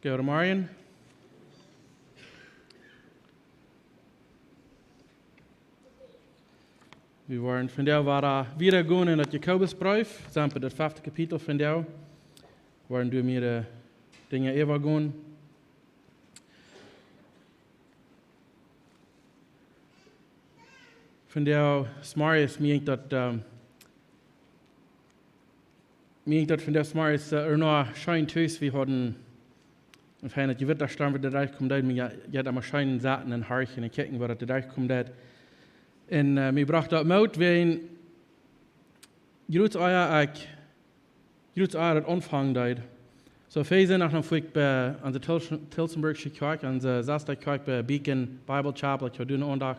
Jaumarieet. Wir waren von der wieder gehen in das Jakobusbrief, samt das 5. Kapitel von der, waren wir mir Dinge gehen. Von der Smarties mir dat von der Smarties noch schein tüs wie hatten en fijn dat je weet daar staan we de reich komt uit, maar je had maar schein zaten en hartje en kijken waar het de reich komt uit. En mij bracht dat mout ween groot het omvang deed. Zo veel zijn nog ik bij aan de Tilsenburgse kerk, aan de Zastadkerk bij Beacon Bible Chapel, ik doe een aandag.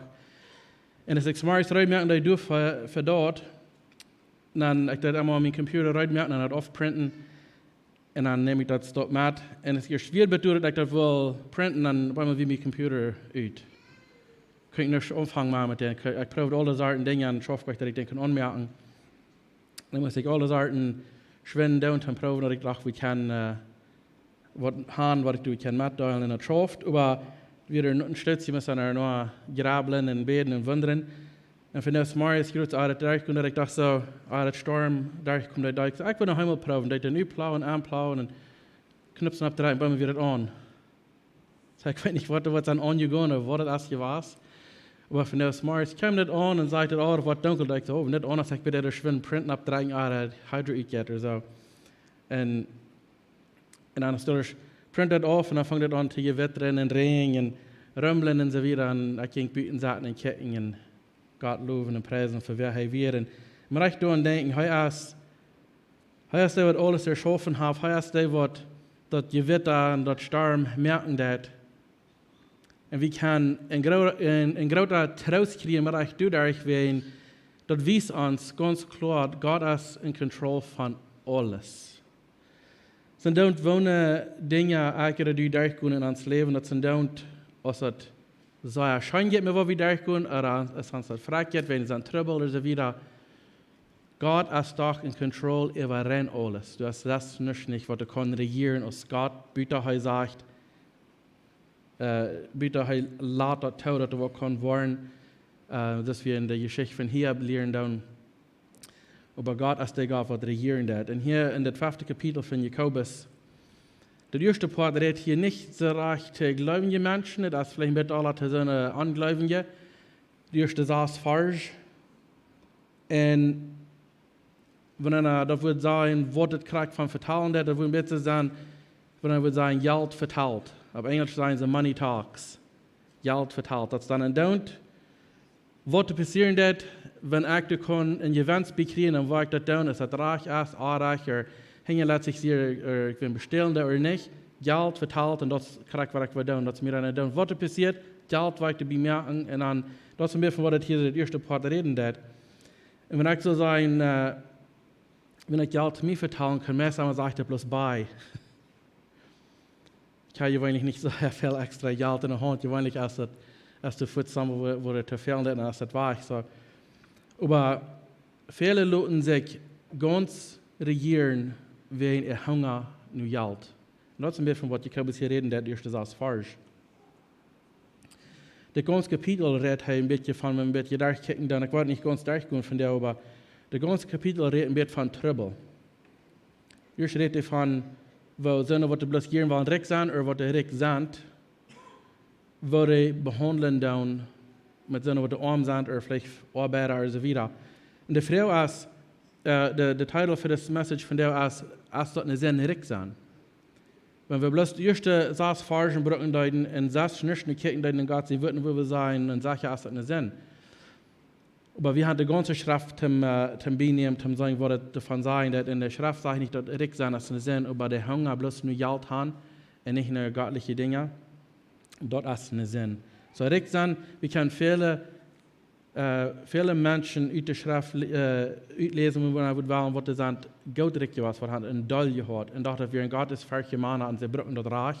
En als ik s'morgens eruit merken dat ik doe voor dat, dan ik dat allemaal op mijn computer eruit merken en dat afprinten. En dan neem ik dat stop met. En als ik schwer bedoel dat ik dat wil printen, dan breng ik weer mijn computer uit. Kun ik nog omvang maken met den. Ik probeer alle soorten dingen aan schafbaar dat ik denk kan aanmerken. Dan moet ik alle soorten schwinden doen en proberen dat ik dacht, we kan wat ik doe, ik kan metdelen in het schaft. Maar weer een stukje met er nog grabelen en beden en wonderen. En van dat morgens groot uit het dijk, dat ik dacht zo, uit het storm, daar komt dat dijk. Ik wil nog helemaal proberen, dat ik nu plauwen, aanplauwen en knipsen op de rij en brengen we weer het aan. Dus ik weet niet wat dan aangegaan of wat het als je was. Maar van dat morgens kwam het aan en zei het, oh, wat donker, dat ik zo, net aan als ik bij de schwinn printen op de rij uit het hydro-eet of zo. En dan stuurde print het af en dan vang het aan te gewitteren en regen en rumbelen en zo weer. En ik ging buiten zaten en kijken en God loven en prijzen voor wie hij weer. En maar ik doe aan denken, hij is dat wat alles erschaffen heeft, hij is dat gewitter en dat storm merken dat. En we kan een grote troost krijgen, maar ik doe daar ween, dat wijst ons ganz klar, God is in control van alles. Ze doen wonen dingen, elke die durchgaan in ons leven, dat ze doen, als het zo erscheint geht mir, wo wir durchgehen, oder es uns das fragt geht, wenn es ein Trouble oder so wieder. Gott ist doch in Kontrolle über alles. Du hast das nicht, was du kannst regieren, als Gott, bitte er sagt, bitte er lässt das tun, dass du was kann wollen, dass wir in der Geschichte von hier lernen. Aber Gott ist der Gott, was regieren das. Und hier in dem 5. Kapitel von Jakobus, der erste Part redet hier nicht so recht zu gläubige Menschen, das ist vielleicht mit aller zu so eine Angläubige. Der erste saß falsch. Und wenn das würde sagen, was das kriegt von Vertalen, das würde besser sein, wenn würde sagen, Geld verteilt. Auf Englisch sagen sie Money Talks. Geld verteilt. Das dann don't. Was passieren das, wenn ich ein Event bekriegen und wo ich das tun, ist das reich, ist reich, oder hingen laat zich hier, ik ben bestelende oder nicht, Geld verteilt und das krijg wat ik wil doen, dat is mir dann doen. Wat er passiert, Geld wat ik erbij merken und dann, das ist ein bisschen, was das hier der erste Part reden dat. Und wenn ich so sagen, wenn ich Geld mir verteilen kann, meistens sage ich das bloß bei. Ich habe eigentlich nicht so viel extra Geld in der Hand, gewöhnlich erst du Fuß zusammen, wo der zu viel ist, erst das war ich so. Aber viele Leute sich ganz regieren, wegen ihr Hunger nu Geld. Und das ist ein bisschen, was Jakobus hier reden, der erste Satz falsch. Das ganze Kapitel redet ein bisschen von, wenn wir ein bisschen durchkicken, dann ich wollte nicht ganz durchgehen von der, aber das ganze Kapitel redet ein bisschen von Trouble. Erst redet von, wo sind, was die bloß gehen wollen, reich sein, oder was die reich sind, wo die behandeln dann, mit so, was die arm sind, oder vielleicht Arbeiter oder so weiter. Und die Frau ist, der Titel für das Message von der ist dort eine senn reich sein. Wenn wir bloß die erste Satz falschen Brücken deuten, und Satz nicht kicken deuten, Gott, sie würden wo wir sein, und sagen, ja, ist dort eine senn. Aber wir haben die ganze Schrift zum Benehmen, zum sagen, was davon sagen, dass in der Schrift sage ich nicht, dass reich sein ist eine senn, aber der Hunger bloß nur Geld haben, und nicht nur göttliche Dinge. Dort ist eine senn. So reich sein, wir können viele Menschen uit de Schrift uitlezen, wo wir wollen, was sie sagen, Gott rikje was, was hat ein Doll gehört. Und dachte, wir in Gottes Verke Mann und sie brücken dort reich.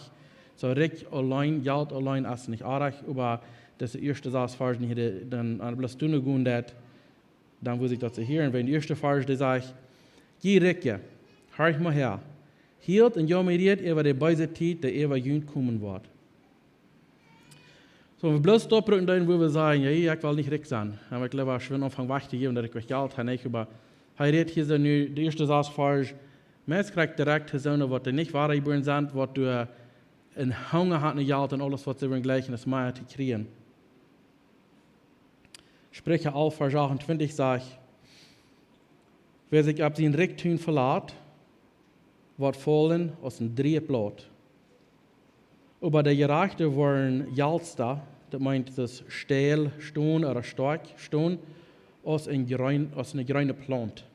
So reich allein, Geld allein ist nicht reich, aber das erste Satz falsch nicht, dann bloß tun gehen, dann muss ich das hören. Wenn die erste falsch, die sagt, geh rikje, hör ich mal her. Hielt und jaumarieet über die beise Tiet, der über junt komen woat. So, wenn wir bloß stoppen, dann wo wir sagen, ja, ich will nicht recht sein. Aber ich glaube, ich will anfangen wach zu geben, dass ich euch Geld habe, nicht, aber er redet hier so nu, die erste Sache falsch. Mens kriegt direkt zu sagen, was nicht wahr geboren sind, was du in Hunger hat, und alles, was sie gleichen, das mehr zu kriegen. Spreche auf, Vers 28 sagt, wer sich ab sein Reichtum verlässt, wird fallen aus dem Drehblatt. Aber der Gerechte waren Jalster, das meint das Stehl, Stone oder Stark, Stone, aus einer grünen Plant.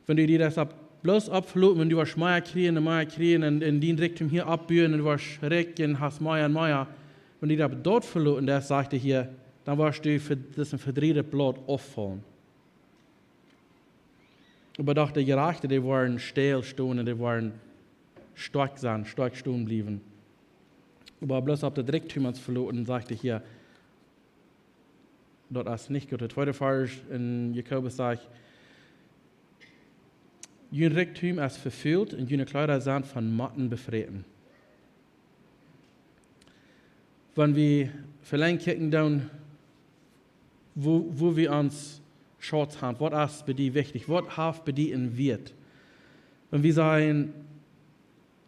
Wenn du dir das bloß abfluten, wenn du was mehr kriegen und in den Richtung hier abbühen und du was recken, hast mehr und mehr, wenn du das dort verloren, das sagte hier, dann wirst du für das verdrehte Blatt auffallen. Aber doch die Gerechte, die waren Stehl, Stone, die waren stark stehen blieben. Aber bloß ab der Reichtum verloren, sagte hier, dort ist nicht gut. Der zweite Vers in Jakobus sagt, jün Reichtum ist verfüllt und jüne Kleider sind von Matten befreit. Wenn wir vielleicht kicken dann, wo wir uns Schatz haben, was ist bei dir wichtig, was hat bei dir in Wert. Wenn wir sagen,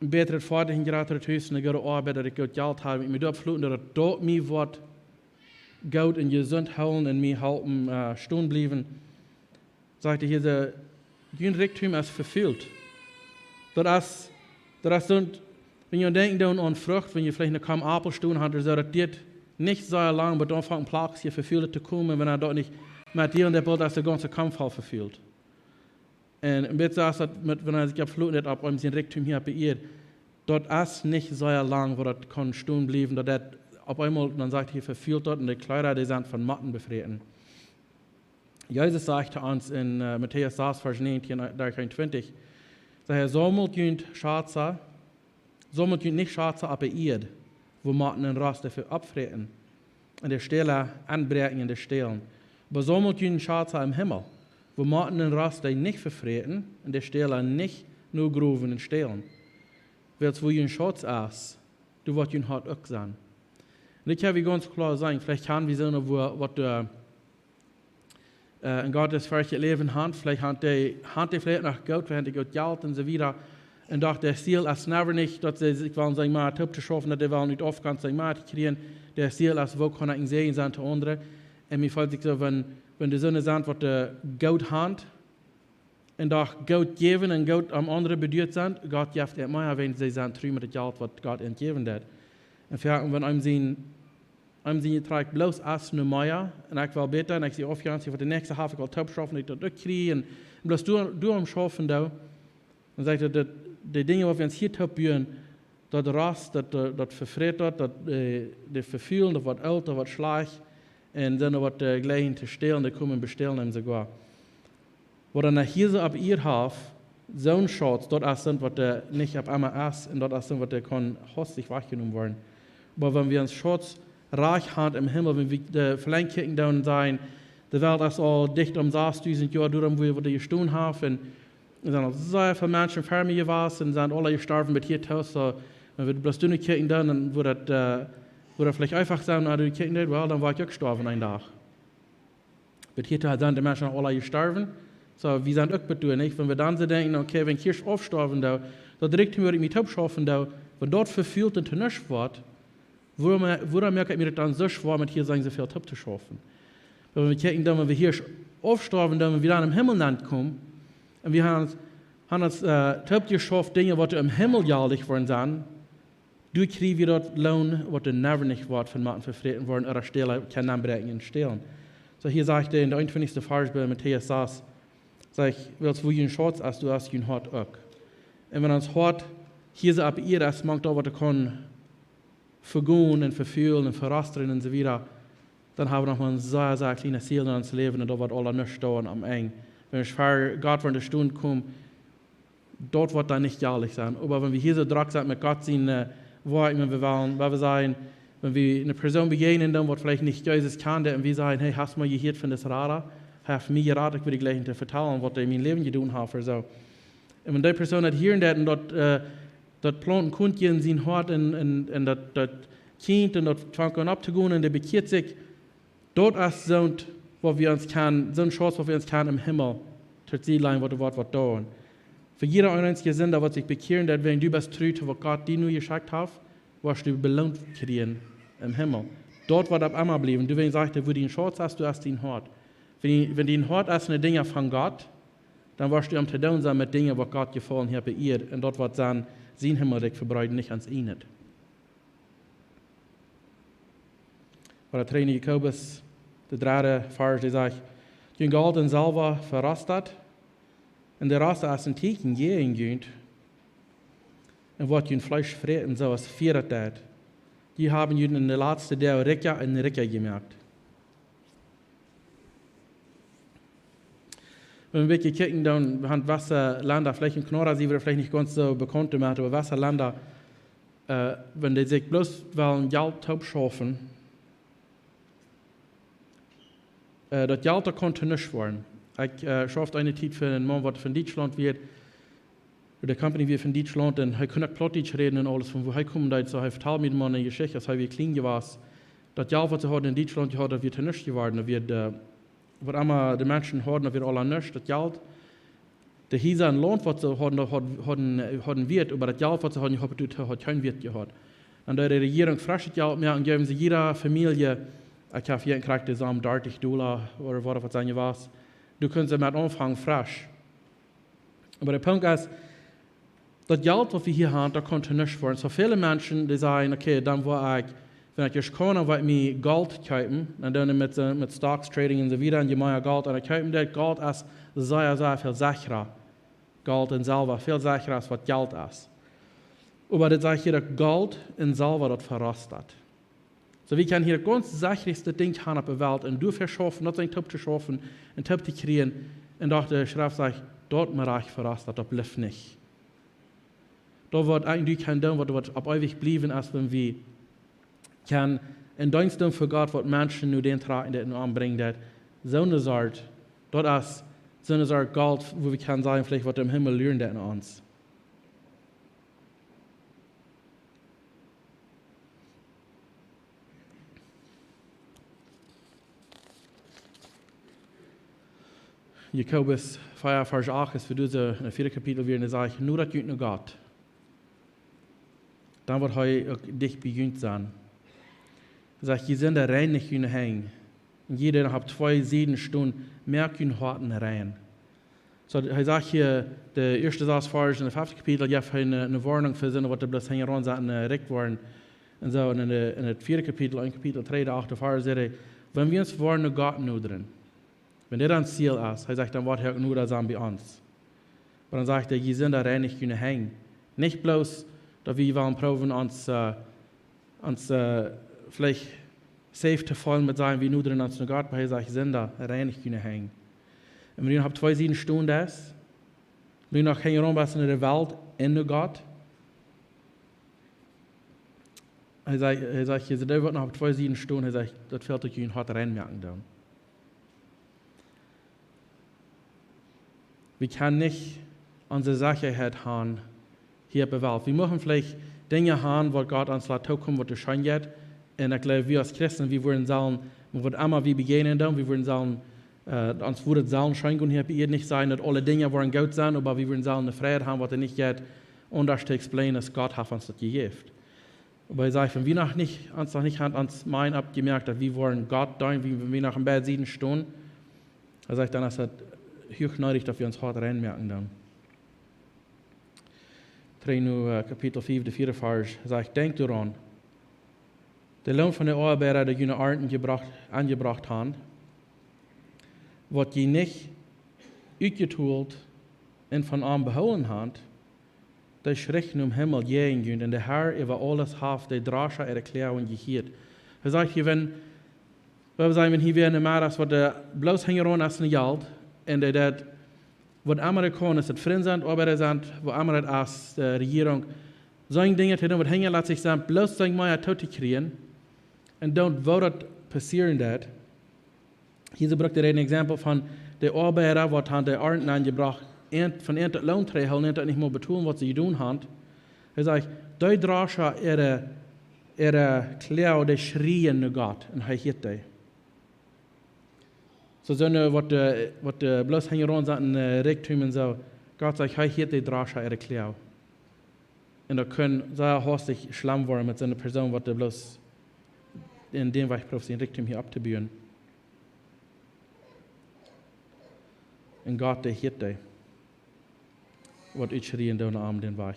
ein beter Vater in gerade Hus und eine gute Arbeit, dass ich gut Geld habe, ich mir dort fluten, dass dort mir wird gut und gesund halten und mir halten stehen bleiben, sagt er hier, der Reichtum ist verfüllt. Das ist wenn ihr denkt an Frucht, wenn ihr vielleicht eine kaum Apfel stehen habt, so dass das nicht so lang, aber dann fängt Platz hier verfüllt zu kommen, wenn dort nicht mit dir und der Bild, dass der ganze Kampf halt verfüllt. Und ein bisschen ist das, wenn sich geflogen hat, ab einem sein Reichtum hier bei ihr, dort ist nicht so lang, wo das kann stehen bleiben, dass das auf einmal, dann sagt hier, verfüllt dort und die Kleider, die sind von Matten befreit. Jesus sagte uns in Matthäus 6, Vers 19, 23, sagt sammelt junt nicht Schatze ab ihr, wo Matten und Rost dafür abfreiten, und der Stelle anbrechen in der Stellen. Aber sammelt junt Schatze im Himmel, wo Matten und Rost nicht verfreiten, und der Stelle nicht nur gruben und stehlen. Weil wo junt Schatz ist, du wirst junt hart auch sein. Und ich kann ganz klar sagen, vielleicht haben wir so eine, was du in Gottes verkehr Leben hat, vielleicht hat die vielleicht noch Geld, vielleicht hat die Geld Geld und so weiter. Und doch der Ziel ist never nicht, dass sie sich wollen, sagen mal, Tipp zu schaffen, dass die wollen nicht oft ganz sagen mal zu kriegen. Der Ziel ist, wo kann ich sehen sein zu anderen. Und mir fällt sich so, wenn die Sonne sind, was der Geld hat, und doch Geld geben und Geld am anderen bedeutet sind, Gott gibt es mehr, wenn sie sind, drüben mit dem Geld, was Gott ihnen geben hat. Und wenn einem sie trägt bloß als nur mehr, und ich will beten, und ich sehe oft, für die nächste Halbe, ich will Tipp schaffen, ich will das kriegen, und bloß du am Schaffen da, und sagt er, die Dinge, die wir uns hier probieren, das Rast, das verfreit, das verfühlen, das wird alt, das wird schlecht, und dann wird gleich zu stehlen, die kommen bestellen ihm sogar. Wo dann hier so ab ihr Haft, so ein Schatz, dort ist was der nicht ab einmal ist, und dort ist was der kann hostig weggenommen werden. Aber wenn wir uns Schatz reich haben im Himmel, wenn wir vielleicht kicken da und sagen, die Welt ist all dicht 6000 Jahre durch, wo wir gestanden haben, und dann sehr viele Menschen vor mir gewesen und sind alle gestorben mit hier Haus. So, wenn wir bloß dünne kicken dann würde das vielleicht einfach sagen, du kicken nicht, well, dann war ich auch gestorben einen Tag. Mit hier sind die Menschen alle gestorben. So, wir sind auch betroffen, nicht? Wenn wir dann so denken, okay, wenn Kirche aufsterben, da direkt würde ich mich abschaffen, wenn dort verfühlt und nicht wird, woran merke ich mir dann so schwer, mit hier sagen, so viel Tipp zu schaffen. Wenn wir kicken, wenn wir hier aufsterben, wenn wir dann im Himmelland kommen, und wir haben uns Tipp geschafft, Dinge, die im Himmel jährlich worden sind, du kriegst wir dort Lohn, was du never nicht wird von Matten verfreten worden, oder Stelle kann anbrechen und stehlen. So hier sagt er in der 21. Vers bei Matthäus 6, sag ich, willst du einen Schatz, als du hast einen Hort auch. Und wenn uns Hort hier so ab ihr, das mag da, was du kann vergehen und verfühlen und verrasten und so weiter, dann haben wir noch mal ein sehr, sehr kleines Ziel in uns Leben und da wird alle nicht stehen am Eng. Wenn wir für Gott von der Stunde kommen, dort wird dann nicht jährlich sein. Aber wenn wir hier so drauf sind mit Gott sehen, Wort, wenn wir wollen, weil wir sagen, wenn wir eine Person begegnen, dann wird vielleicht nicht Jesus kann, und wir sagen, hey, hast du mal gehört von das Radar? Hast mir geraten, ich würde gleich vertellen, was ich in meinem Leben getan habe. So. En wenn die Person dat hier en dat planten kuntje in zijn hart en dat kind en dat vangen op te gaan en die bekeert zich, dat is zo'n wat we ons kan, zo'n chance wat we ons kan im Himmel, ter Ziellein wat doen. Für jeder einzelne Sünder, was sich bekehren, dass wenn du bist treu zu was Gott dir nur geschickt hat, wirst du belohnt kriegen im Himmel. Dort wird ab einmal bleiben. Du, wenn ich sage, wo du den Schatz hast, du hast den Hort. Wenn den Hort hast, eine Dinge von Gott, dann wirst du am Tadon sein mit Dingen, was Gott gefallen hat bei ihr. Und dort wird sein Himmelreich verbreiten, nicht ans ihn. Weil der Trainer Jakobus, der dritte Vers, der sagt, den Gold und Silber verrostet, und der Rest ist ein Teken, jeden junt. Und was ihr Fleisch freten, so als Vierertät. Die haben ihr in der letzten Tag rikje gemerkt. Wenn wir wirklich gucken, dann haben Wasserländer, vielleicht in Knorra, sie wird vielleicht nicht ganz so bekannt gemacht, aber Wasserländer, wenn die sich bloß wollen Geld taub schaffen, das Geld da konnte nicht werden. Ich schaffte eine Zeit für einen Mann, der von Deutschland wird, der Company wird von Deutschland, und er konnte Plattdeutsch reden und alles, von wo er kommt, so er verteilt mit mir eine Geschichte, als er wie klein war. Das Jahr, was er in Deutschland hat, das wird nicht geworden, das wird, was immer die Menschen haben, das wird alle nicht, das Geld, der Hieser ein Land, was sie haben wird, aber das Geld, was sie haben, hat kein Wert gehabt. Und da die Regierung frisches Geld mehr und geben sie jeder Familie, ich habe jeden kriegt zusammen $30 oder was sagen was. Du kannst damit anfangen, frisch. Aber der Punkt ist, das Geld, was wir hier haben, das konnte nicht werden. So viele Menschen, die sagen, okay, dann war ich, wenn ich kann, will ich mir Gold kaufen, und dann mit Stocks Trading und so weiter, und je mehr Gold, und ich kaufe das Gold ist sehr, sehr viel sicherer. Gold und Silber viel sicherer, als was Geld ist. Aber das sage ich hier, Gold und Silber, das verrostet. So, wir können hier ganz sicherste Ding haben auf der Welt, und du verschaffen, das ein Top zu schaffen, ein Top zu kriegen, und doch der Schrift sagt, dort mir reich verrostet, das bleibt nicht. Da wird eigentlich kein Ding, was auf ewig bleiben, als wenn wir kann in Diensten für Gott, was Menschen nur den tragen, den anbringen, so eine Sorte, dort ist so eine Sorte Gold, wo wir können sagen, vielleicht was im Himmel lernen an uns. Jakobus 4, Vers 8 ist für diese in der 4. Kapitel wieder, und er sagt, nur das junt Gott. Dann wird er dich bejunt sein. Er sagt, je sind rein nicht in hängen. Und jeder hat 2 Stunden mehr können harten rein. So, er sagt hier, der erste Satz Vers in der 5. Kapitel, ja, eine Warnung für sie, was das hängen ran sind, direkt waren. Und so, in der 4. Kapitel, in Kapitel 3, der 8. Vers, sagt er, wenn wir uns warnen, Gott nur drin. Wenn der dann Ziel ist, er sagt, dann wird er nur das bei uns. Aber dann sagt er, je sind rein nicht können hängen. Nicht bloß, dass wir wollen proben, uns vielleicht safe zu fallen mit sein, wie nur drin uns nur Gott, aber er sagt, sind da rein nicht können hängen. Und wenn ihr habt 2 Stunden das, wenn ihr noch hängen rum was in der Welt, in der Gott, er sagt, ihr seid noch 2 Stunden, er sagt, das fällt euch in hart reinmerken dann. Wir können nicht unsere Sicherheit haben hier auf der Welt. Wir müssen vielleicht Dinge haben, wo Gott uns lässt, kommen, was schein geht. Und ich glaube, wir als Christen, wir würden sagen, wir würden immer wie begegnen, wir würden sagen, uns würde sagen, schein hier bei ihr nicht sein, dass alle Dinge wollen gut sein, aber wir würden sagen, eine Freiheit haben, was er nicht geht, und das zu explainen, dass Gott hat uns das gegeben. Aber ich sage, wenn wir uns noch nicht ans Mein abgemerkt, dass wir wollen Gott tun, wenn wir nach dem Bett 7 Stunden, dann ist das höchstnötig, dass wir uns hart reinmerken dann. Kapitel 5, der 4. Vers, sagt, denkt daran, der Lohn von der Arbeiter, der jene Arten angebracht haben, wird je nicht uitgetoold und von arm behouden hat, der schrecken Himmel jähen und der Herr über alles haft, der Drasche erklären gehiert. Er sagt hier, wenn hier wieder eine Maras, was der bloß hängeron als eine Geld, und der wat Amerikaner ist, Freunde sind, Arbeiter sind, wo Amerikaner als Regierung solche Dinge tun, was hängen lässt sich sagen, bloß sagen wir ja tot kriegen, und don't wo das passieren dat. Hier braucht er ein Exempel von der Arbeiter, was han der Arten angebracht von een tot loon krijgen, en dat niet meer betonen wat ze doen haben. Hij zegt, die dragen ihre Klau, die schreien naar God, en hij hiet die. So sind wat de bloß hängen rond zaten Reichtum und so. Gott sagt, hij hiet die dragen ihre Klau. Und da können sehr hastig schlimm werden mit so einer Person, was der bloß in dem Weg probiert, sein Reichtum hier abzubauen. Und Gott, der hiet die, was ich schreien da am den Weg.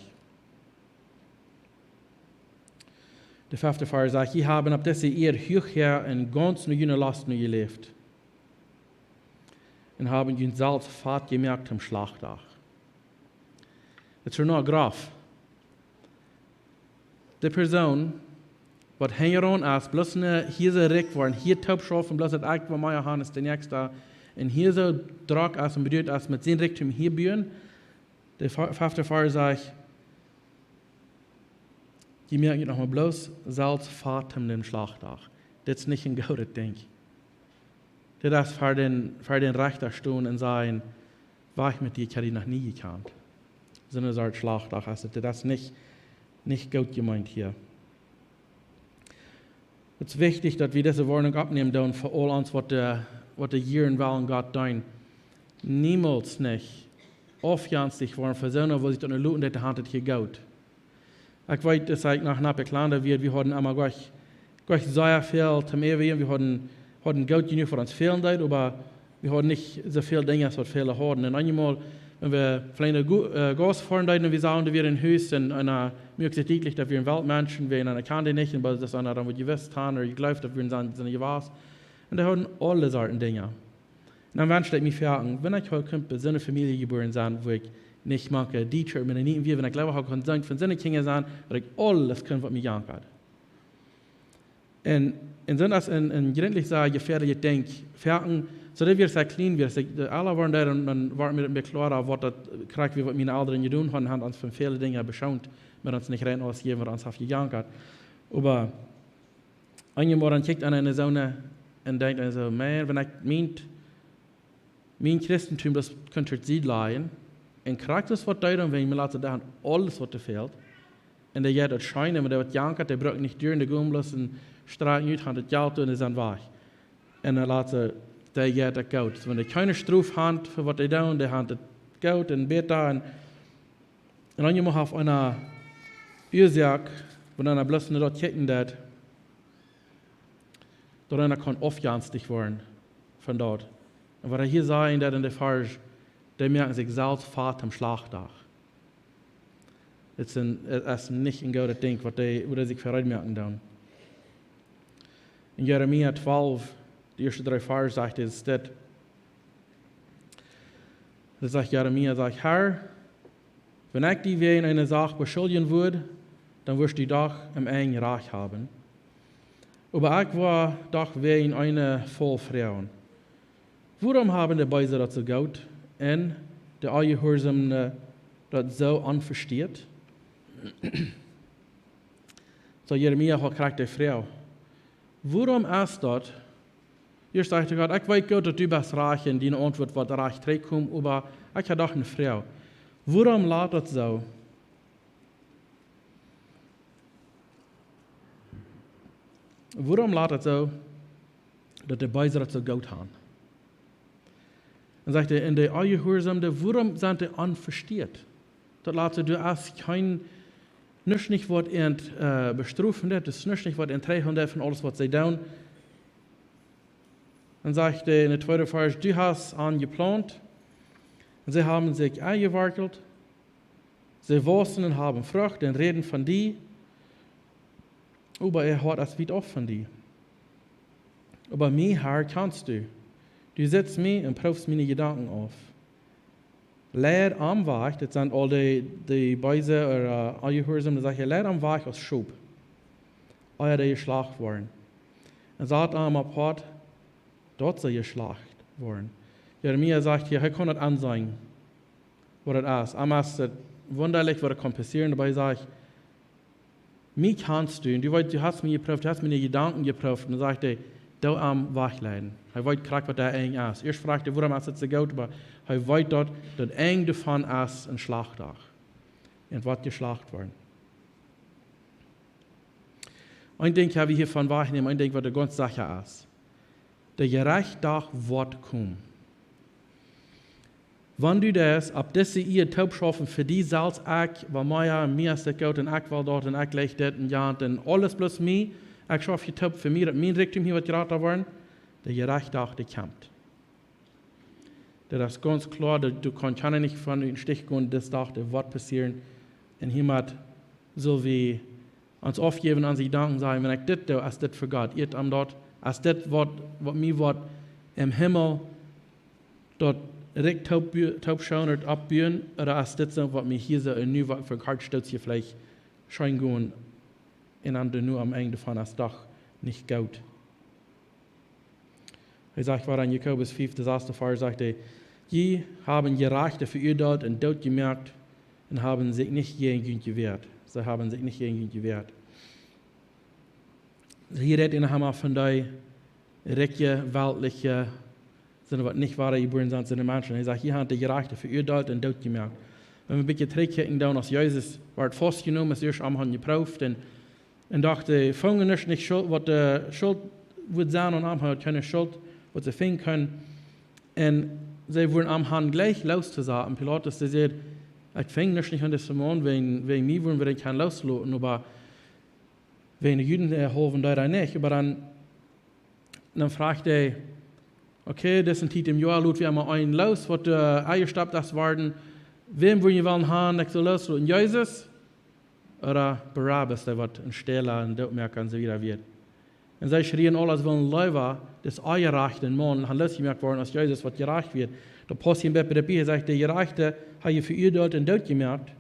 Der 5. Vers sagt, ich habe ab diese Ehr hochher und ganz nur jene Last nur gelebt. Und haben jene Salz fad gemerkt am Schlachtag. Das ist noch graf. Die Person, was hängeron ist, bloß hier so recht waren, hier taub schaffen, bloß das Eik von meiner Hand ist der nächste, und hier so Druck ist und bedeutet ist, mit seinem Reichtum hier bühen. Der 5. Vers sagt, die merken noch mal bloß, Salz fahrt den Schlachtag. Das ist nicht ein gutes Ding. Das ist für den Rechter stehen und sagen, war ich mit dir, ich habe die noch nie gekannt. So eine Art Schlachtag. Also das ist nicht gut gemeint hier. Es ist wichtig, dass wir diese Warnung abnehmen dürfen für all uns, was der Jiren wollen Gott tun. Niemals nicht aufjanstig waren für so, wo sich dann Leute in der Hand hier geht. Ich weiß, dass ich nach einer Beklande wird, wir hatten einmal gleich sehr viel zum Ewig, wir hatten Geld genug für uns fehlen, aber wir hatten nicht so viele Dinge, als wir viele hatten. Und einmal, wenn wir vielleicht eine Gas fahren, und wir sagen, wir in Haus, und einer möglichst deutlich, dass wir ein Weltmenschen, wir in einer Kante nicht, aber das ist einer, dann wird gewusst haben, oder geglaubt, dass wir in seiner Gewass. Und da hatten alle Sorten Dinge. Und dann wünschte ich mich fragen, wenn ich heute bei so einer Familie geboren sein, wo ich nicht mag, die Church, wenn ich glaube, ich kann sein, von so einer Kinder sein, dass ich alles kann, was mich jankert. Und so das in gründlich sagen, gefährlich denke, fragen, so dass wir sehr clean werden, alle waren da und dann waren wir klar, was das kriegt, wie meine Eltern getan haben uns von vielen Dingen beschaumt, mit uns nicht rein ausgegeben, was uns auf gejankert. Aber einmal dann kijkt an eine Sonne und denkt also, man, wenn ich mein Christentum, das könnte sie leihen, und kriegt das, was da wenn ich mir lasse, da alles, was da fehlt, und der geht das scheinen, wenn der wird jankert, der braucht nicht durch, der geht lassen, Straßen uit, hat das Geld und ist dann weg. Und dann lasse der geht das Geld. Wenn der keine Struf hat, für was der tun, der hat das Geld und Beta und dann jemand auf einer Ursache, wenn einer bloß nicht dort kicken wird, dann einer kann aufjanstig werden von dort. Und was hier sagen, der in der Farge, der merken sich selbst fahrt am Schlachtag. Es ist nicht ein gutes Ding, was die sich vermerken dann. In Jeremia 12, die ersten 3 Verse sagt es das. Da sagt Jeremia, Herr, wenn ich die wegen einer Sache beschuldigen würde, dann wirst du doch im engen Reich haben. Aber ich war doch wegen einer voll Frauen. Warum haben die Beise dazu Gott und der Ungehorsame das so unversteht? So Jeremia hat gekriegt die Frau. Warum ist das? Eerst sagte Gott, ich weiß Gott, dass du bist reich und deine Antwort wird reich zurückkommen, aber ich habe doch eine Frau. Warum lässt das so? Warum lässt das so, dass die Beise das so gut haben? Und sagte, in der Ungehorsame, warum sind die unversteht? Das lässt du hast kein nicht was bestrufen wird, das ist nicht was entregen wird von alles, was sie tun. Dann sagte in der 2. Vers, du hast angeplant, und sie haben sich eingewackelt, sie wachsen und haben Frucht und reden von dir, aber hat es wieder auf von dir. Aber mir, Herr, kannst du. Du setzt mich und prüfst meine Gedanken auf. Leer am Weg, das sind all die Beise oder Ungehorsam, die sagen, leer am Weg als Schub. Euer die geschlacht worden. Und sagt am Apart, dort sei geschlacht worden. Jeremia sagt hier, er kann das ansehen, was das ist. Einmal ist es wunderlich, was das passieren, dabei sage ich, mich kannst du, und du hast mich geprüft, du hast meine Gedanken geprüft, und dann sagt er, du am Weg leiden. Er wollte gerade, was der eng ist. Erst fragte er, warum ist das so gut, aber Hij weet dat eng davon is een slachtdag. En wat geslacht worden. Ein Ding habe ich hiervon wahrgenommen, ein Ding, was die ganze Sache ist. Der Gerechtdag wird kommen. Wenn du das, ab diese ihr taub schaffen, für die selbst ich, weil mir ist das gut, und ich will dort, und ich lege das, und ja, und alles bloß mir, ich schaffe die taub für mich, dass mein Richtung hier wird geraten worden, der Gerechtdag, der kommt. Das ist ganz klar, du kannst nicht von den Stich gehen, das Tag, das wird passieren, und jemand so wie uns aufgeben, an sich danken, sagen, wenn ich das tue, als das für Gott, ihr am dort, als das was mir wird im Himmel, dort direkt taub schauen und abbühen, oder als das was mir hier so ein New, was für Gott steht, hier vielleicht schein gehen, und dann nur am Ende von das Dach nicht gut. Er sagt, war an Jakobus 5, das erste Vers, sagt er, die haben Gerechte verurteilt und Tod gemerkt und haben sich nicht gegen Günt gewehrt. Sie haben sich nicht gegen Günt gewehrt. Hier redet er einmal von der rikje, weltliche, sind was nicht wahre geboren sind, sind Menschen. Er sagt, hier haben die Gerechte verurteilt und Tod gemerkt. Wenn wir ein bisschen zurückgucken, dann als Jesus war festgenommen, ist erst am Hand geprüft und dachte, fangen nicht Schuld, was die Schuld wird sein und am Hand keine Schuld, was sie finden können. Und sie wurden am Hand gleich loszusagen. Pilatus, der sagt, ich fange nicht an das Simon, wegen mir wollen wir kein loslassen, aber wegen den Juden helfen da nicht. Aber dann fragt er, okay, das ist ein Tiet im Jahr, wir haben einen los, was Eierstab das waren, wem wollen wir wollen haben, ich soll loslassen? Jesus oder Barabbas, der wird ein Stehler und Dotmerker und so wieder wird. Und sie schrien alle, als wollen Leute, das Eierrechte Mann, haben losgemerkt worden, als Jesus, was gerecht wird. Der Apostel bei der Bibel sagt, der Gerechte hat ihr verurteilt und Tod gemerkt.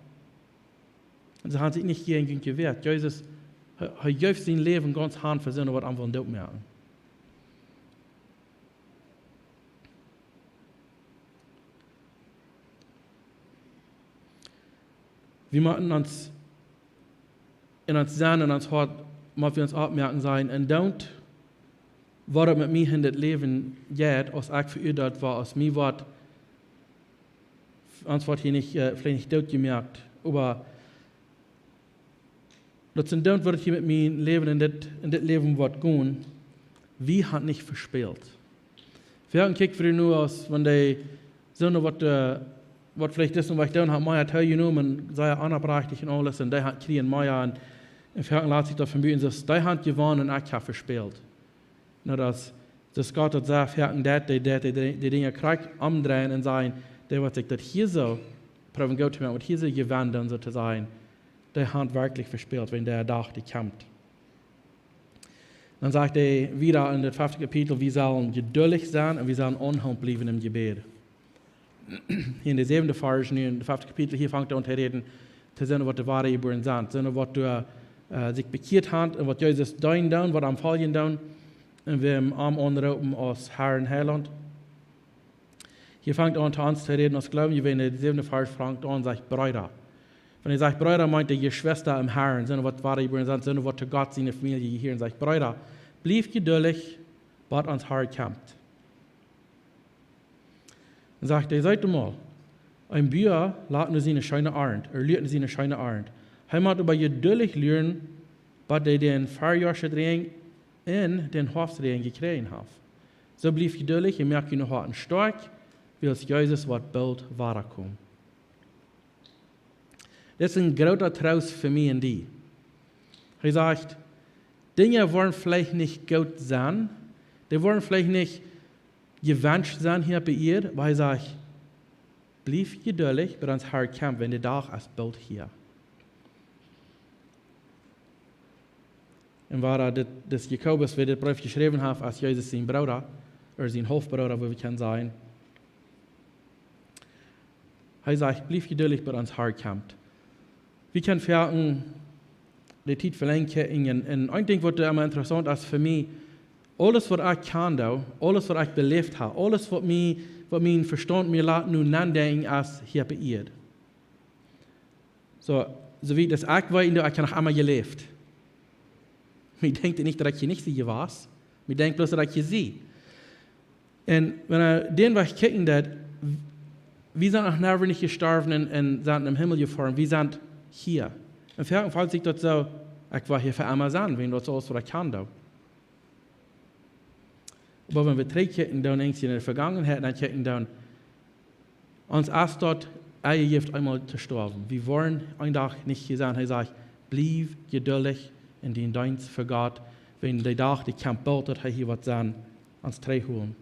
Und sie haben sich nicht gegen ihn gewehrt. Jesus hat auf sein Leben ganz hart versehen, was einfach Tod merken. Wir müssen uns in uns Sinn, in uns Hart, müssen wir uns abmerken sein, und don't, was mit mir in das Leben geht, als ich verurteilt war, als mir was, uns wird hier nicht, vielleicht nicht dort gemerkt, aber das sind don't, was hier mit mir Leben in das Leben wird gehen, wie hat nicht verspielt. Wir haben gekickt für nur aus, wenn die so was vielleicht das, was ich da habe, Maya teilgenommen, sei anerbrachtig und alles, und die hat kriegen Maya, und im Fernsehen lässt sich das vermuten, dass die hat gewonnen und ich habe verspielt. Nur dass Gott hat sagt, die Dinge kriegt, umdrehen und sagen, der wird sich das hier so, probieren gut zu machen, und hier so gewandt, dann so zu sein, der hat wirklich verspielt, wenn der Tag kommt. Dann sagt er wieder in dem 5. Kapitel, wir sollen geduldig sein und wir sollen unheimlich bleiben im Gebet. Hier in der 7. Vers, in dem 5. Kapitel, hier fängt er an zu reden, zu sehen, was die wahre Gebühren sind, zu sehen, was du sich bekehrt hast und was Jesus dein tun, was am Fallen tun, und wir im Arm anrufen als Herr und Heiland. Hier fängt er an zu uns zu reden, als glauben wir, wenn der 7. Vers fängt an und sagt, Brüder. Wenn er sagt, Brüder, meint er, ihr Schwester im Herrn, sind was wahre Gebühren sind, sind was zu Gott, seine Familie hier, und sagt, Brüder, bleib geduldig, was ans Herr kommt. Und sagt er, seid mal, ein Bier lädt nur seine scheine Arend, lernt seine scheine Arend. Er muss aber geduldig lernen, was er den Verjahrsdrehung in den Hofsdrehung gekriegt hat. So blieb geduldig, ihr merkt, ihr noch ein stark, wie es Jesus wird bald weiterkommen. Das ist ein großer Trost für mich und die. Er sagt, Dinge wollen vielleicht nicht gut sein, die wollen vielleicht nicht gewünscht sein hier bei ihr, weil er sagt, blieb geduldig, bis ans Herr kommt, wenn der Tag ist bald hier. Und war das Jakobus, wer den Brief geschrieben hat, als Jesus sein Bruder, oder sein Hofbruder, wo wir können sein. Er sagt, blieb geduldig, bis ans Herr kommt. Wir können verhalten, die Tiet verlängern, und ein Ding, was immer interessant ist für mich, alles, was ich kann, alles, was ich belebt habe, alles, was mein Verstand mir lässt, nun nachdenken, als hier bei ihr. So wie das ich weiß, ich habe noch einmal gelebt. Ich denke nicht, dass ich hier nicht sehe, was. Ich denke bloß, dass ich hier sehe. Und wenn den, was ich kicken, wir sind noch nervig nicht gestorben und sind im Himmel gefahren, wir sind hier. Im vierten Fall sieht das so, ich war hier für Amazon, wenn das so ist, was ich kann da. Aber wenn wir zurückgucken, dann in der Vergangenheit, dann gucken dann, uns erst dort, Gift einmal zu sterben. Wir wollen einen Tag nicht gesagt, er sagt, bleib geduldig in den Dienst für Gott, wenn der Tag, die Kampf baut, dass er hier was sagen, ans Dreh holen.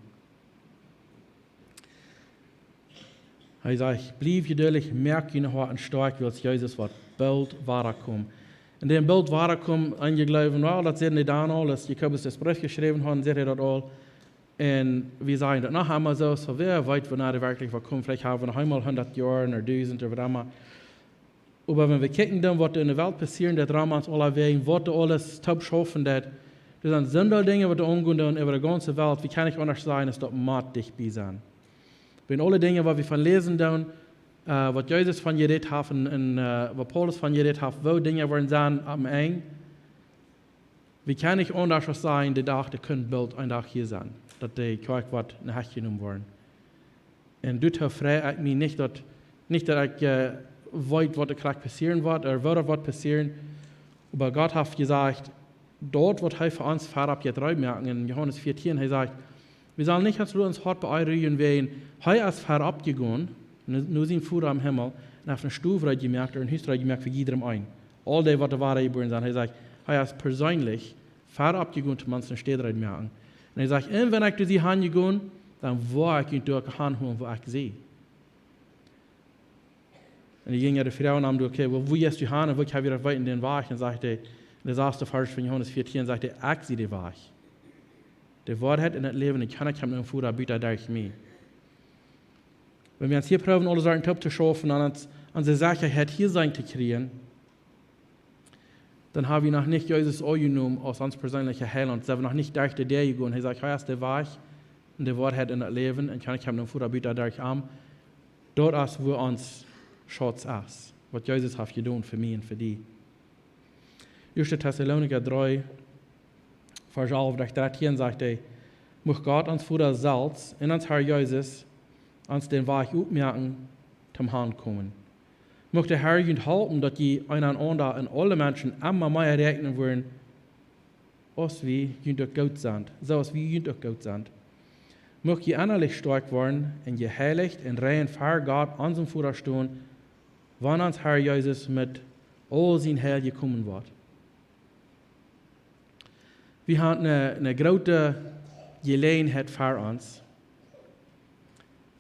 Er sagt, bleib geduldig, merk je noch und stark, wie Jesus wird bald weiterkommen. In dem Bild weiterkommen, eingeglauben, well, das sehen die dann alles, Jakobus das Brief geschrieben hat, seht ihr das all. Und wir sagen das noch einmal so wer weiß, wann er wirklich kommt, vielleicht haben wir noch einmal 100 Jahre oder 1000 oder was immer. Aber wenn wir gucken, dann, was in der Welt passiert, das Drama uns alle wegen, was alles top schaffen, das sind Sünder Dinge, die umgehen über die ganze Welt, wie kann ich anders sein, als das Mord dich bei sein. Wenn alle Dinge, was wir von lesen, dann, was Jesus von geredet hat und was Paulus von geredet hat, wo Dinge werden sein am Ende, wie kann ich anders sein, die Tag, die können bald ein Tag hier sein, dass die Kirche wird in Hacht genommen werden. Und du frei ich mich nicht, dass ich weiß, was der Krieg passieren wird, oder was wird passieren, aber Gott hat gesagt, dort wird er für uns vorab geträumt merken, in Johannes 14, er sagt, wir sollen nicht, als wir uns hart beeurigen, wehen, er ist vorab gegangen, nur sein Fuhr am Himmel, und auf eine Stufe gemerkt, und Hüster gemerkt für jedem ein. All die, was der Wahre geboren sind, er sagt, er ist persönlich vorab gegangen, zu manchen Städten merken. Und er sagt, wenn ich durch die Hand gegangen, dann war ich ihn durch die Hand holen, wo ich sehe. Und ich ging ja die Frau und haben okay, wo ist die Hand, und wo kann ich wieder weiter in den Weg? Und sagte, der saß der Vers von Johannes 14 und sagte, ich sehe den Weg. Die Wahrheit in das Leben, ich kann nicht mit dem Futter bieten durch mich. Wenn wir uns hier probieren, alle Sachen top zu schaffen, und unsere Sicherheit hier sein zu kriegen, dann haben wir noch nicht Jesus angenommen aus uns persönlicher Heiland. Sie haben noch nicht durch die Idee gegangen. Er sagt, ist der Weg und die Wahrheit in das Leben, und kann ich mit dem Futter bieten durch mich. Dort ist, wo uns Schatz ist, was Jesus hat getan für mich und für dich. 1. Thessaloniker 3, Vers 11 durch 13 sagt er, muss Gott uns Futter selbst in uns Herr Jesus uns den Weg aufmerken, zum Herrn kommen. Möchte der Herr uns halten, dass die einander und alle Menschen immer mehr rechnen wollen, als wie jünd auch gut sind, so als wie jünd auch gut sind. Möchte ihr innerlich stark werden und geheiligt und rein vor Gott an unserem Futter stehen, wann uns Herr Jesus mit all sein Heil gekommen wird. Wir haben eine große Gelegenheit vor uns.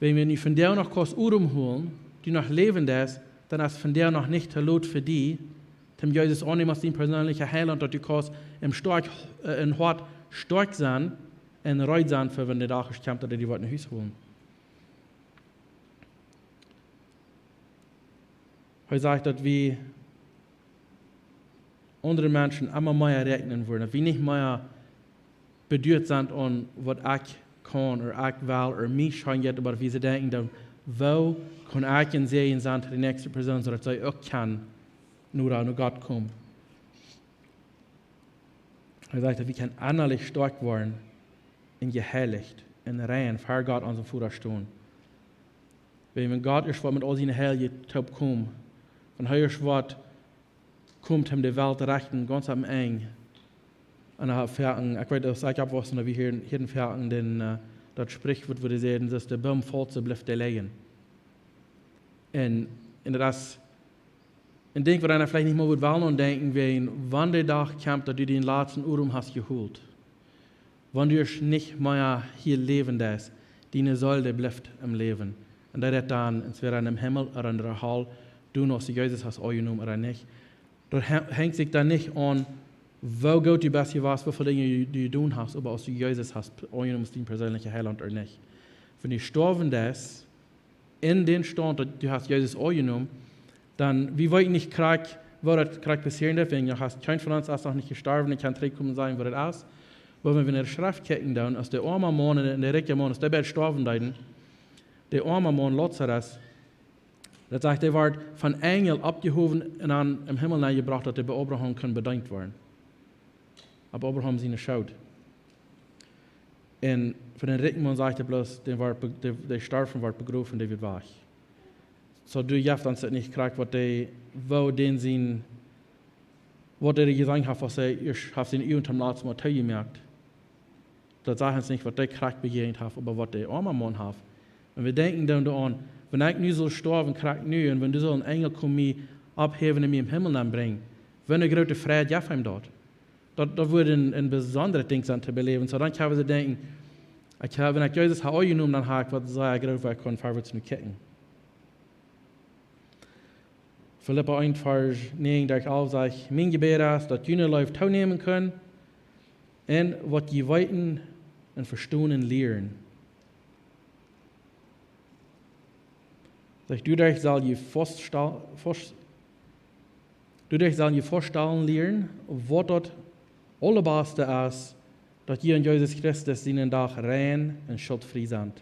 Wenn wir nicht von der noch kurz Urum holen, die noch lebend ist, dann ist von der noch nicht der Lot für die, dem Jesus annehmen als den persönlichen Heiland, dass die kurz im Hort stark sein und reut sein, für wenn der Tag kommt, dass die was in Haus holen. Er sagt, dass wir andere Menschen immer mehr rechnen wollen, dass wir nicht mehr bedürft sind an, was ich kann oder ich will oder mich schon jetzt, aber wie sie denken, dann, wo kann ich in sehen sein zu der nächsten Person, sodass sie auch kann, nur Gott kommen. Er sagt, dass wir können innerlich stark werden und geheiligt und rein vor Gott an unserem Futter stehen. Wenn Gott ist, was mit all seinen Heiligen kommt, und er ist, was kommt, um die Welt rechten, ganz am Ende. Und er hat Ferien, ich weiß, ich habe was, wie hier in Ferien, denn das Sprichwort würde sagen, dass der Baum fällt, so bleibt der liegen. Und das, ich denke, wir dann vielleicht nicht mal wollen und denken, wann der Tag kommt, dass du den letzten Urum hast geholt. Wann du nicht mehr hier leben lässt, deine Säule bleibt im Leben. Und das ist dann, entweder im Himmel oder in der Hölle, du noch, Jesus hast angenommen oder nicht. Das hängt sich dann nicht an, wo gut du bist, was, wie viele Dinge du tun hast, aber ob du Jesus hast, angenommen dein persönlicher Heiland oder nicht. Wenn du sterben lässt, in den Stand, dass du hast Jesus angenommen, dann, wie weit nicht Krieg, wo das Krieg passieren darf, wenn du hast, kein von uns ist noch nicht gestorben, ich kann zurückkommen sein, wo das ist. Aber wenn wir in der Schrift gucken, dann, als der arme Mann und der reiche Mann, als der Bett sterben, der arme Mann, Lazarus, das sagt, der wird von Engel abgehoben und dann im Himmel gebracht, dass der bei Abraham kann bedankt werden. Aber Abraham sie nicht schaut. Und für den reichen Mann sagt er bloß, der Sterben wird begraben, der wird wach. so du jaft uns nicht kriegt, was die, wo den sind, was die gesagt haben, was ich habe sie in ihrem letzten Mal gemerkt. Das sagen sie nicht, was die kriegt begegnet haben, aber was die armen Mann haben. Und wir denken dann an, wenn ich nu so sterben, kriegt nu, und wenn du so einen Engel kommen, abheben und mir im Himmel bringen, wenn eine große Freude ja von ihm dort. Das würde ein besonderes Ding sein zu beleben. So dann kann man sich denken, wenn ich Jesus habe genommen, dann habe ich was sehr groß, was ich kann vorwärts nur kicken. Philippa 1, Vers 9, da ich auch sage, mein Gebet ist, dass jene Leute teilnehmen können und was die weiten und verstehen lernen. Sag, du dich soll je vorstellen lernen, was dort allerbeste ist, dass ihr in Jesus Christus seinen Tag rein und schuldfrei sind.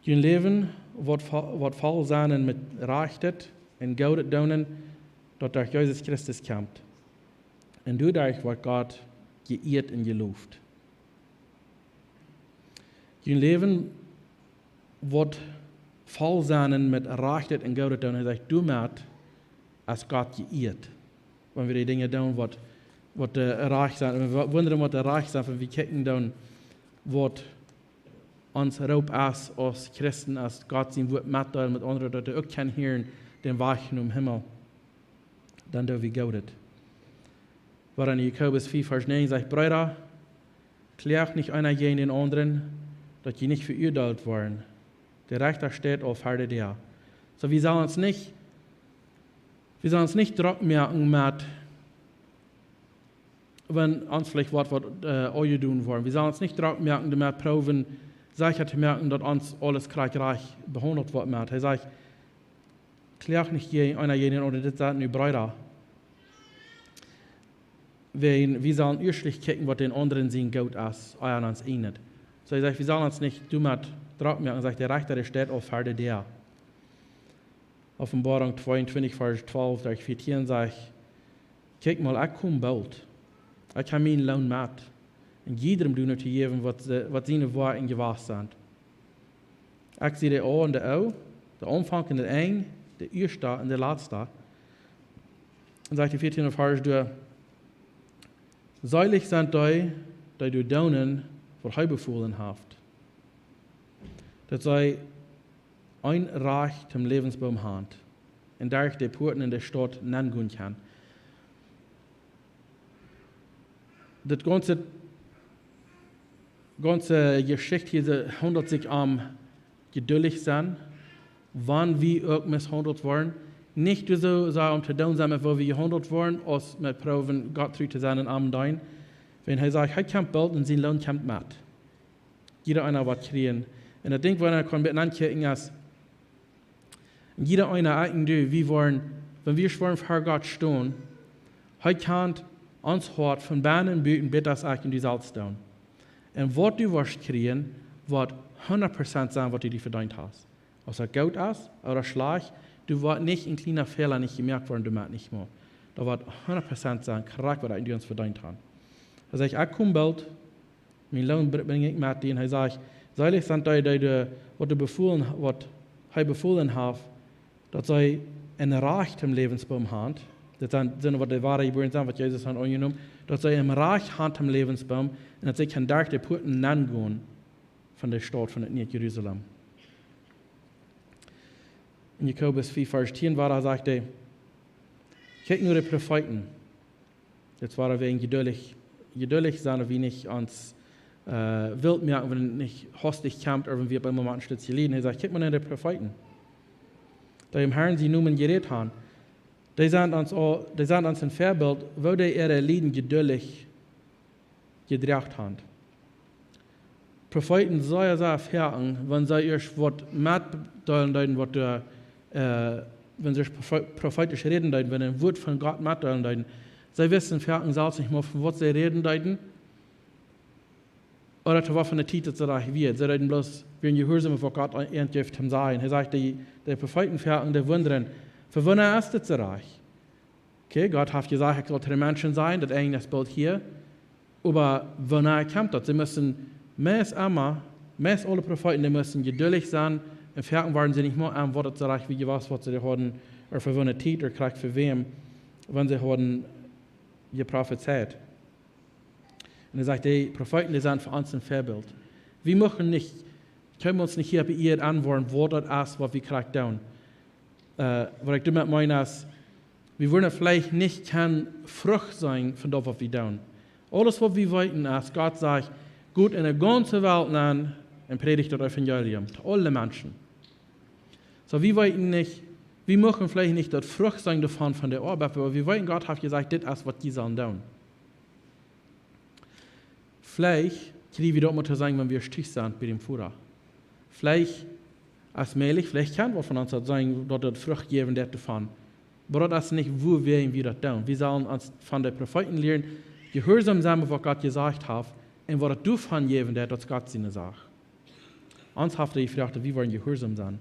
Ihr Leben wird voll sein mit Rechtet und Gaudet daunen, dass durch Jesus Christus kommt. Und dadurch wird Gott geehrt und gelobt. Ihr Leben wird voll sein mit Rechtet und Gaudet daunen, dass du merkst, als Gott geehrt. Wenn wir die Dinge tun, was reich sind. Und wir wundern, was reich sind, wenn wir kicken dann, was uns Raub ist, als Christen, als Gott sein Wort mitteilt mit anderen, dass er auch kann hören, den Weichen im Himmel. Dann dürfen wir Gaudet. Weil in Jakobus 4, Vers 9 sagt, Brüder, klärt nicht einer gegen den anderen, dass die nicht verurteilt worden. Der Richter steht auf Herde der. So, wir sollen uns nicht Druck merken mit, wenn uns vielleicht was euch tun wollen. Wir sollen uns nicht Druck merken, damit proben, sicher zu merken, dass uns alles reich behandelt wird. Er sagt, klär nicht einer jeden oder das sind die Brüder. Wir sollen erstlich gucken, was den anderen sehen gut ist, euer uns ähnelt. So er sagt, wir sollen uns nicht mit Druck merken. Er sagt, der Richter, der steht auf Herde der. Offenbarung 22, Vers 12, durch 14 sagt, guck mal, ich komme bald. Ich habe meinen Lohn mit. Und jedem tun zu geben, was seine Worte gewahr sind. Ich sehe die O und die O, der Anfang und der Ende, der Erste und der Letzte. Und sagt die 14. Vers, seilig sind die du daunen, was er befohlen haft. Das sei ein Reich zum Lebensbaum hat, und dadurch die Porten in der Stadt nennen kann. Das ganze Geschichte hier handelt sich geduldig sein, wann wir auch misshandelt worden. Nicht so um zu tun sein, wo wir gehandelt worden, als mit Proben Gott zu sein und am Dein. Wenn er sagt, er kommt bald und sein Lohn kommt mit. Jeder einer wird kriegen. Und ich denke, wenn er miteinander kicken ist, jeder einer eigentlich, wenn wir schwören vor Gott stehen, er kann uns hart von Bahnen büten, bitte das auch in die Salz tun. Und was du wirst kriegen, wird 100% sein, was du dir verdient hast. Ob es gut ist oder schlecht, du wirst nicht in kleiner Fehler nicht gemerkt worden, du merkst nicht mehr. Da wird 100% sein, korrekt, was du uns verdient hast. Er sagt, ich komme bald, mein Lohn bringe ich mit dir. Er sagt, seilig sind die, was er befohlen hat, dass sie ein Reich im Lebensbaum haben. Das sind, was die wahre Gebühren sind, was Jesus hat angenommen, dass sie ein Reich haben im Lebensbaum und dass sie kann durch die Porten gehen von der Stadt, von der Jerusalem. In Jakobus 4, Vers 10 sagt er, kick nur die Propheten. Jetzt war er wegen geduldig sein, wie nicht uns wild merken, wenn nicht hostig kommt, oder wenn wir beim Moment stützt liegen. Er sagt, kick mal nur die Propheten. Da im Herrn sie nun geredet haben. Die sind uns ein Vorbild, wo die ihre Lieden geduldig gedreht haben. Propheten sollen sehr fertig, wenn sie erst was mitteilen, wenn sie prophetisch reden, wenn ein Wort von Gott mitteilen, sie wissen fertig selbst nicht mehr, von was sie reden, oder zu was von der Tiet zu reich wird. Sie reden bloß, wenn Gehorsam vor Gott entgift haben sein. Er sagt, die Propheten fertig, die wundern, für wen ist das reich? Okay, Gott hat gesagt, ich soll zu den Menschen sein, das eigentlich das Bild hier. Aber wenn kommt das, sie müssen, alle Propheten, die müssen geduldig sein, in Ferken waren sie nicht mehr an, was so reich wie was sie hatten, oder für eine Tiet, oder kriegt für wem, wenn sie hatten, geprophezeit. Und er sagt, die Propheten, die sind für uns ein Vorbild. Wir können wir uns nicht hier bei ihr antworten, wo das ist, was wir kriegen tun. Was ich damit meine, ist, wir wollen vielleicht nicht kein Frucht sein von dem, was wir tun. Alles, was wir wollen, ist, Gott sagt, gut in der ganzen Welt an und predigt das Evangelium zu allen Menschen. So, wir wollen nicht, wir möchten vielleicht nicht das Frucht sein davon von der Arbeit, aber wir wollen, Gott hat gesagt, das ist, was die sollen tun. Vielleicht kriegen wir das mal zu sagen, wenn wir stich sind bei dem Führer. Vielleicht als möglich, vielleicht kann wir von uns sagen, dass das Frucht geben wird davon. Aber das ist nicht, wo wir das tun. Wir sollen uns von den Propheten lernen, gehorsam sein, was Gott gesagt hat, und was das davon geben wird, das Gott seine Sache. Uns hat er gefragt, wir wollen gehorsam sein.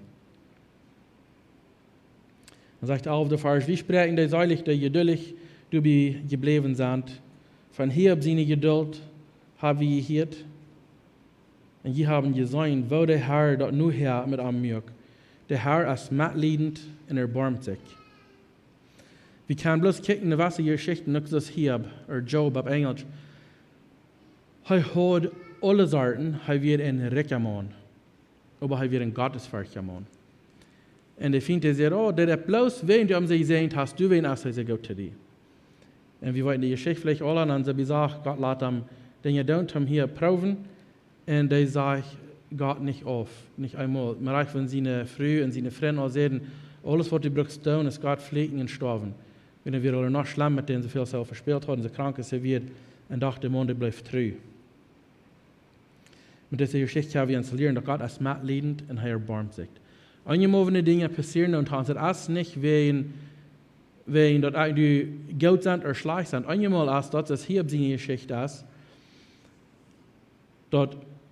Dann sagt er auf der Vers, wie sprechen die seilig, die geduldig dabei geblieben sind. Von hier ab seine Geduld haben wir Hielt. Und die haben gesehen, wo der Herr dort nur her mit am Mürk. Der Herr ist mitleidend und erbarmt sich. Wir können bloß kicken, was die Geschichten, nicht das Hiob oder Job auf Englisch. Er hat alle Sorten, er wird ein rikje Mann. Aber er wird ein gottesfürchtiger Mann. Und ich finde, er sagt, oh, der bloß, wenn du sie gesehen hast, du wen hast, er gut zu dir. Und wir wollten die Geschichte vielleicht alle an, und sie gesagt, Gott lässt ihm Dinge tun, hier proben. Und der sagt Gott nicht auf, nicht einmal. Man reicht, wenn seine Frau und seine Freunde auch sehen, alles, was die brauchst tun, ist Gott pflegen und sterben. Wenn wir noch schlimm mit denen, so viel selber verspielt haben, so krank ist, wird, und dachte, der Mond bleibt treu. Mit dieser Geschichte haben wir uns lernen, dass Gott ist mitleidend und er erbarmt sich. Einmal, wenn die Dinge passieren, und dann ist es nicht, wenn das die gut sind oder schlecht sind. Einmal ist das hier seine Geschichte ist, dass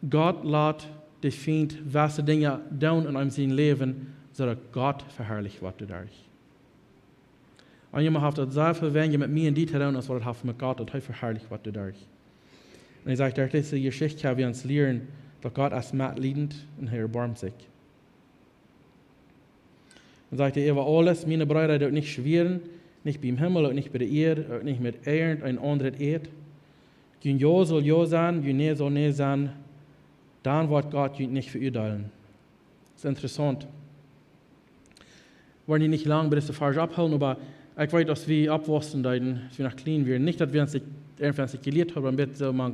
Gott lässt die Feind gewisse Dinge tun in einem seinem Leben, sodass Gott verherrlicht wird dadurch. Einmal hat das sehr viel weniger mit mir und die zu tun, als was es mit Gott, und er verherrlicht wird dadurch. Und ich sage, durch diese Geschichte haben wir uns lernen, dass Gott ist mitleidend und er erbarmt sich. Dann sagt er, alles, meine Brüder, dort nicht schweren, nicht beim Himmel und nicht bei der Erde, und nicht mit Ehren ein anderes Erd. Jün ja soll ja sein, jün nee soll nee sein, dann wird Gott jün nicht verurteilen. Das ist interessant. Wir wollen hier nicht lange bei dieser Farge abholen, aber ich weiß, dass wir abwasser, dass wir nach clean werden. Nicht, dass wir uns nicht gelehrt haben, aber so mag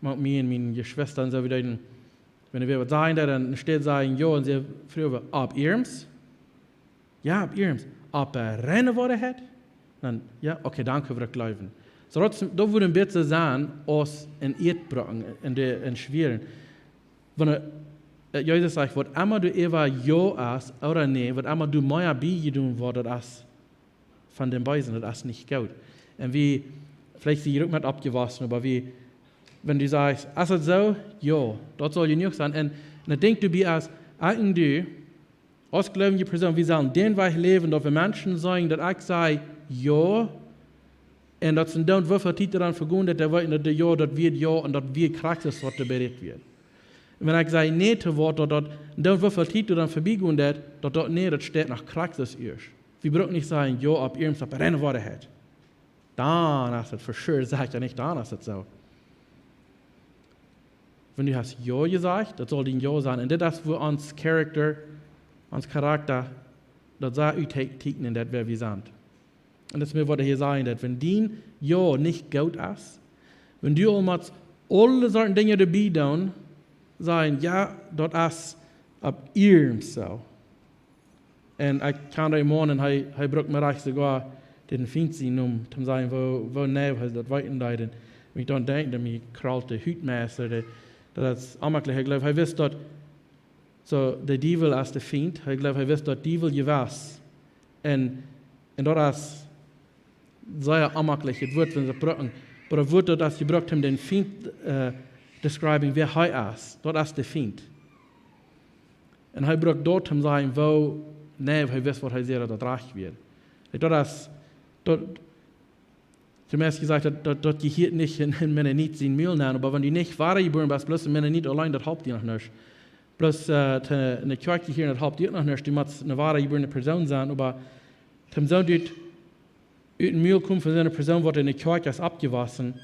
mir und meine Geschwistern so wieder, wenn wir was sagen, dann steht sagen, ja, und sie früher, ab Irms? Ja, ab Irms. Ab Rennen wurde hat? Dann, ja, okay, danke für das Glauben. So, da würde ein bisschen sein, als ein Erdbrücken, in Schweren. Wenn Jesus sagt, was immer du ever ja ist oder nee, was immer du mehr beigedun wurde, das von den Beisen, das ist nicht gut. Und wie, vielleicht ist die Rückmet abgewaschen, aber wie, wenn du sagst, ist es so? Ja, das soll genug sein. Und dann denkst du, wie als du, als gläubige Person, wir sollen den Weg leben, dass wir Menschen sagen, dass ich sage, ja, und dat ze dan wofür Tiet daran vergehen, dass der wollen, dass der ja, das wird ja, und das wird Praxis, was da berät wird. Und wenn ich sage, nee, zu Wort, dass dann wofür Tiet daran vorbeigehen, dass dort nee, das steht nach Praxis erst. Wir brauchen nicht sagen, ja, ab irgendwas, ab rennen, was hat. Dann ist das für sure, sagt er nicht, dann ist das so. Wenn du hast ja gesagt, das soll den ja sein. Und das ist, wo uns Charakter, das sagt, in das, wer wir sind. Und das ist mir, was er hier sagen, dass wenn dein Ja nicht gut ist, wenn du allmals alle solchen Dinge dabei tun, sagen, ja, das ist ab ihrem so. Und ich kann da morgen, er braucht mir recht sogar den Feind sein, zu sagen, wo nee, das weiten da. Und ich dann denke, dass mir krallt der Hütmeister, das ist ammerlich, ich glaube, er wisst, dass so der Teufel ist der Feind, ich glaube, er wisst, dass der Teufel gewiss. Und das ist sehr ammerlich, das Wort, wenn sie brauchen. Aber das Wort, das gebraucht haben, den Feind describing, wer er ist. Das ist der Feind. Und er braucht dort zu sagen, wo, nee, er weiß, was er sehr da recht wird. Das zumindest gesagt, dass die hier nicht in Mennonit sein Müll nehmen, aber wenn die nicht wahre geboren bist, bloß in Mennonit allein, das habt ihr noch nicht. bloß eine Kirche hier in der Haupt, die noch nicht, die muss eine wahre über eine Person sein, aber dem so tut, in Mühl kommt von einer Person, die in der Kirche ist abgewaschen,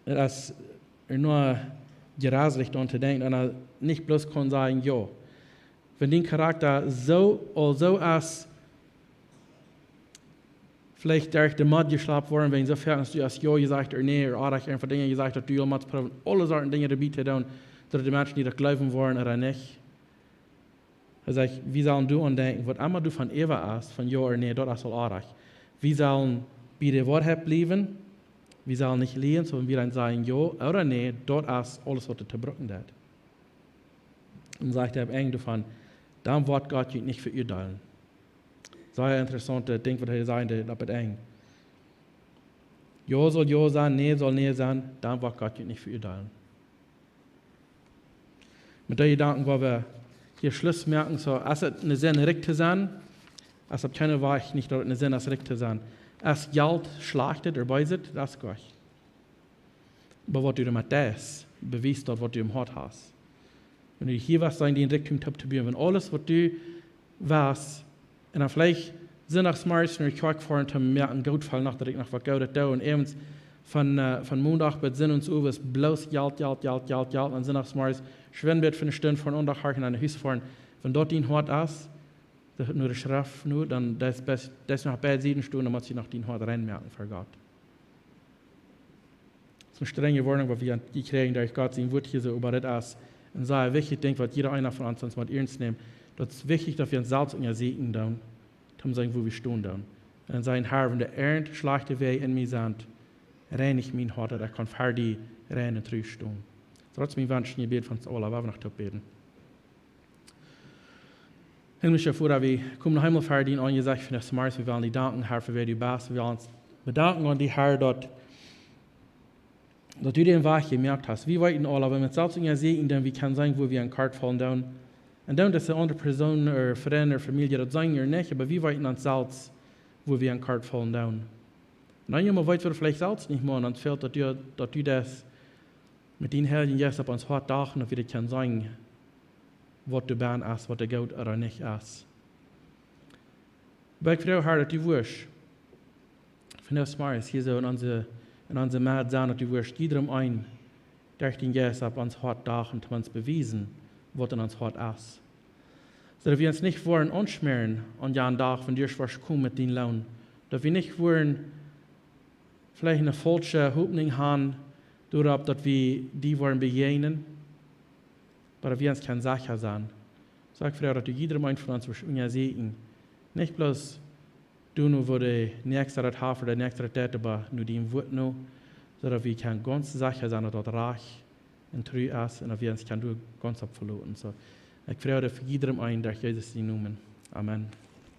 dass nur geraslich daran denkt und nicht bloß kann sagen, ja. Wenn dein Charakter so ist, vielleicht durch den Mord geschlagen worden, wenn sofern du als ja gesagt oder nee, oder einfach Dinge gesagt hast, du musst probieren, alle Sorten Dinge dabei zu tun, dass die Menschen, die das glauben wollen oder nicht. Er sagt, wie sollen du denken, was immer du von Eva hast, von ja oder nee, das soll auch. Wir sollen bei der Wahrheit bleiben, wir sollen nicht lehnen, sondern wir dann sagen, ja oder nee, das ist alles, was du zu brücken hat. Und sagt er am Ende davon, dann wird Gott nicht für ihr teilen. Sehr interessante Ding, was er sagt, das ist eng. Ja soll ja sein, nee soll nee sein, dann wird Gott nicht für ihr teilen. Mit den Gedanken, wo wir hier Schluss merken, so, es ist eine Sinn, richtig zu sein, es hat keine Wahl, nicht dort eine Sinn, es richtig zu sein. Es Geld schlachtet oder beiset, das ist Gott. Aber was du damit das, beweist dort, was du im Hort hast. Wenn du hier was sagen, die in Richtung zu probieren, wenn alles, was du weißt, und dann vielleicht sonntagsmorgens in die Kirche fahren, zu merken, Gott fällt nach, dass ich noch was Gutes da und abends von Montag bis Sinn uns über, ist bloß Geld, und sonntagsmorgens schwimmen wird für eine Stunde von Untertag in ein Haus fahren. Wenn dort den Hort ist, das hat nur die Schrift, dann das ist noch bei 7 Stunden, dann muss ich noch den Hort reinmerken für Gott. Das ist eine strenge Warnung, was wir kriegen, durch Gott sein Wort hier so über das ist. Und sehr wichtig, denke, was jeder einer von uns mal ernst nimmt. Das ist wichtig, dass wir uns selbst in der Segen tun, um zu sagen, wo wir stehen tun. Und dann sagen, Herr, wenn der Ernt schlechte Wege in mir sind, reinig mein Hort, er kann für die rein und treu stehen. Trotzdem wünschen wir beten von uns alle, aber wir noch beten. Himmlischer Vater, wir kommen nach Himmel für dich an, ihr sagt, für das Mars, wir wollen dir danken, Herr, für wer du bist. Wir wollen uns bedanken an dich, Herr, dass du den Weg gemerkt hast. Wir wollten alle, wenn wir selbst in der Segen, dann wir können sagen, wo wir an Kart fallen down. Und dann, dass eine andere Person oder Freund oder Familie das sagen oder nicht, aber wir wollten uns selbst, wo wir an Kart fallen down. Und dann jemand wollte vielleicht selbst nicht mehr, und dann fehlt, dass du das mit den Helden jetzt auf uns hart dachten, dass wir das können sagen, was du bist, was du gut oder nicht ist. Aber ich frage, Herr, dass du wirst, von das Mal hier so in unsere Mad sein, dass du wirst jedem ein, durch den Geist auf uns hart dachten, zu uns bewiesen, was in uns hart ist. So dass wir uns nicht wollen anschmieren an jeden Tag, wenn du was kommen mit den Lohn. Dass wir nicht wollen, vielleicht eine falsche Hoffnung haben, dadurch, dass wir die wollen begegnen, aber wir uns kein sicher sein. Sag Frau, dass du jedem einen von uns sehen. Nicht bloß du nur, wo der nächste das hat, oder der nächste das, aber nur dem Wort nur, sondern wir können ganz sicher sein, dass dort reich und treu ist und dass wir uns ganz abverloren. So, ich frage für jedem einen, durch Jesus die Namen. Amen.